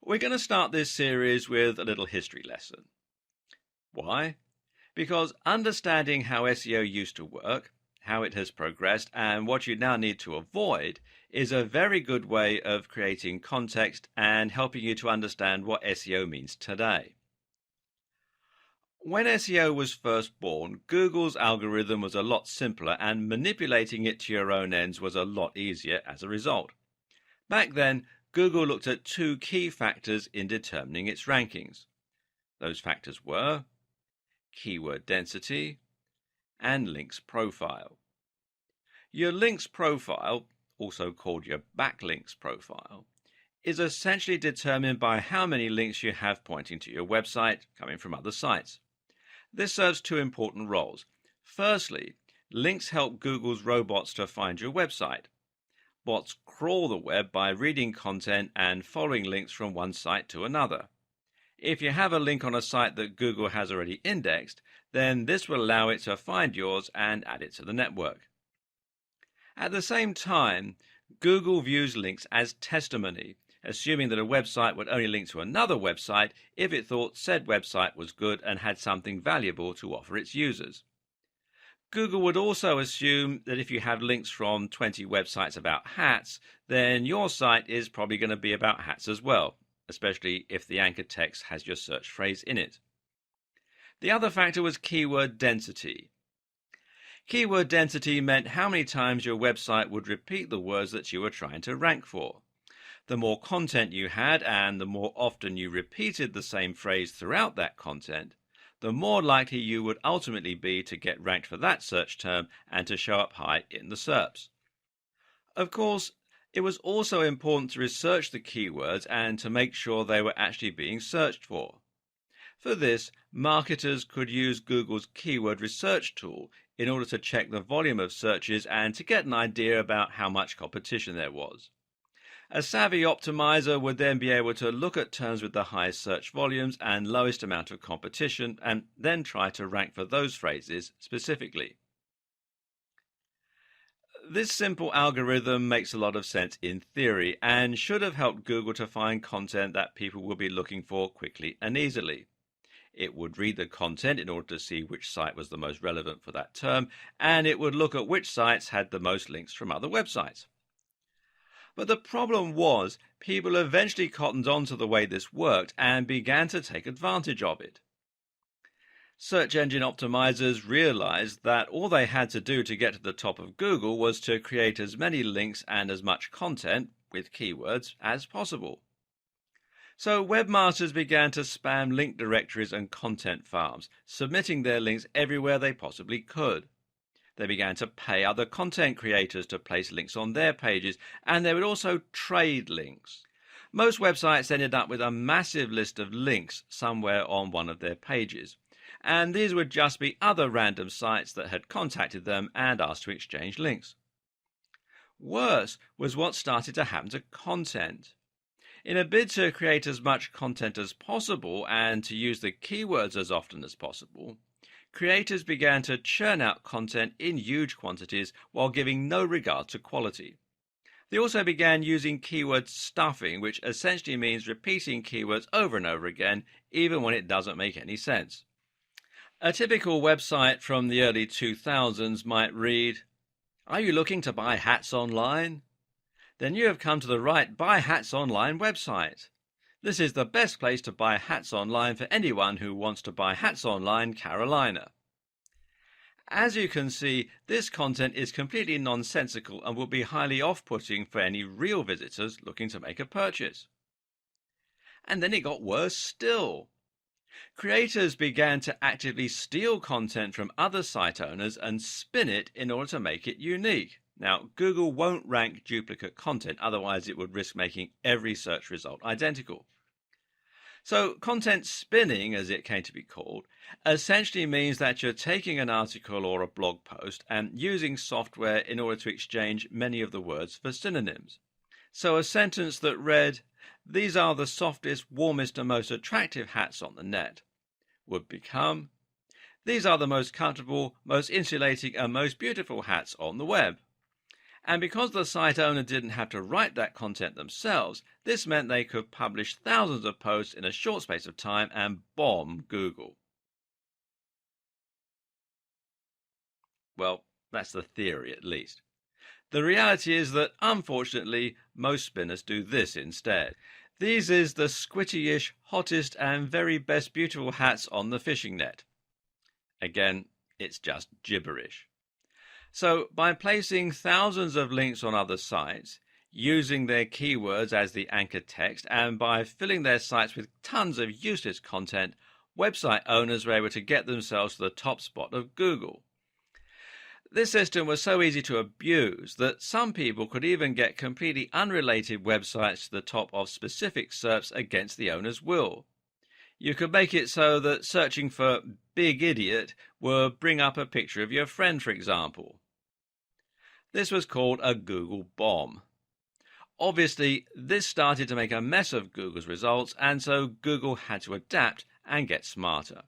We're going to start this series with a little history lesson. Why? Because understanding how SEO used to work, how it has progressed, and what you now need to avoid is a very good way of creating context and helping you to understand what SEO means today. When SEO was first born, Google's algorithm was a lot simpler and manipulating it to your own ends was a lot easier as a result. Back then, Google looked at two key factors in determining its rankings. Those factors were keyword density and links profile. Your links profile, also called your backlinks profile, is essentially determined by how many links you have pointing to your website coming from other sites. This serves two important roles. Firstly, links help Google's robots to find your website. Bots crawl the web by reading content and following links from one site to another. If you have a link on a site that Google has already indexed, then this will allow it to find yours and add it to the network. At the same time, Google views links as testimony, assuming that a website would only link to another website if it thought said website was good and had something valuable to offer its users. Google would also assume that if you have links from 20 websites about hats, then your site is probably going to be about hats as well, especially if the anchor text has your search phrase in it. The other factor was keyword density. Keyword density meant how many times your website would repeat the words that you were trying to rank for. The more content you had and the more often you repeated the same phrase throughout that content, the more likely you would ultimately be to get ranked for that search term and to show up high in the SERPs. Of course, it was also important to research the keywords and to make sure they were actually being searched for. For this, marketers could use Google's keyword research tool in order to check the volume of searches and to get an idea about how much competition there was. A savvy optimizer would then be able to look at terms with the highest search volumes and lowest amount of competition and then try to rank for those phrases specifically. This simple algorithm makes a lot of sense in theory and should have helped Google to find content that people would be looking for quickly and easily. It would read the content in order to see which site was the most relevant for that term, and it would look at which sites had the most links from other websites. But the problem was, people eventually cottoned on to the way this worked and began to take advantage of it. Search engine optimizers realized that all they had to do to get to the top of Google was to create as many links and as much content, with keywords, as possible. So webmasters began to spam link directories and content farms, submitting their links everywhere they possibly could. They began to pay other content creators to place links on their pages, and they would also trade links. Most websites ended up with a massive list of links somewhere on one of their pages, and these would just be other random sites that had contacted them and asked to exchange links. Worse was what started to happen to content. In a bid to create as much content as possible and to use the keywords as often as possible, creators began to churn out content in huge quantities while giving no regard to quality. They also began using keyword stuffing, which essentially means repeating keywords over and over again, even when it doesn't make any sense. A typical website from the early 2000s might read, "Are you looking to buy hats online? Then you have come to the right Buy Hats Online website. This is the best place to buy hats online for anyone who wants to buy hats online, Carolina." As you can see, this content is completely nonsensical and will be highly off-putting for any real visitors looking to make a purchase. And then it got worse still. Creators began to actively steal content from other site owners and spin it in order to make it unique. Now, Google won't rank duplicate content, otherwise it would risk making every search result identical. So content spinning, as it came to be called, essentially means that you're taking an article or a blog post and using software in order to exchange many of the words for synonyms. So a sentence that read, "These are the softest, warmest and most attractive hats on the net," would become, "These are the most comfortable, most insulating and most beautiful hats on the web." And because the site owner didn't have to write that content themselves, this meant they could publish thousands of posts in a short space of time and bomb Google. Well, that's the theory at least. The reality is that, unfortunately, most spinners do this instead. These is the squitty-ish, hottest and very best beautiful hats on the fishing net. Again, it's just gibberish. So, by placing thousands of links on other sites, using their keywords as the anchor text, and by filling their sites with tons of useless content, website owners were able to get themselves to the top spot of Google. This system was so easy to abuse that some people could even get completely unrelated websites to the top of specific SERPs against the owner's will. You could make it so that searching for Big Idiot would bring up a picture of your friend, for example. This was called a Google bomb. Obviously, this started to make a mess of Google's results, and so Google had to adapt and get smarter.